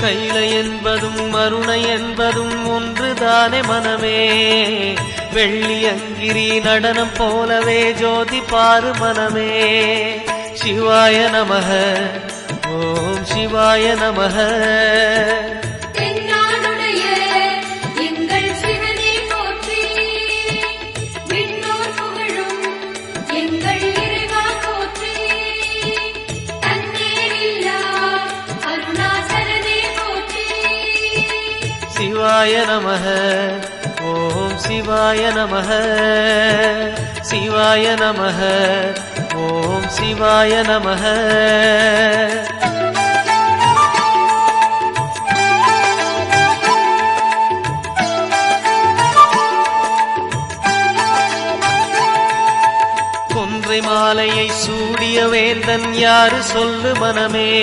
கைலை என்பதும் மருணை என்பதும் ஒன்றுதானே மனமே. வெள்ளி அங்கிரி நடனம் போலவே ஜோதி பாரு மனமே. சிவாய நமக ஓம் சிவாய நமக. சிவாய நமக ஓம் சிவாய நமக. சிவாய நமக ஓம் சிவாய நமக. கொன்றை மாலையை சூடிய வேந்தன் யாரு சொல்லு மனமே.